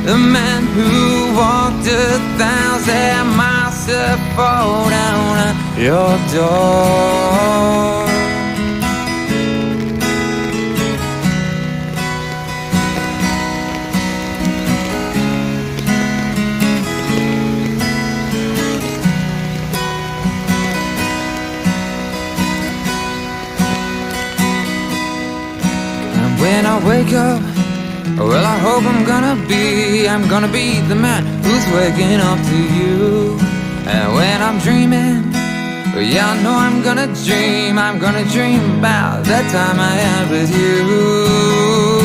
The man who walked 1,000 miles to fall down at your door. When I wake up, well, I hope I'm gonna be the man who's waking up to you. And when I'm dreaming, well, yeah, I know I'm gonna dream about that time I had with you.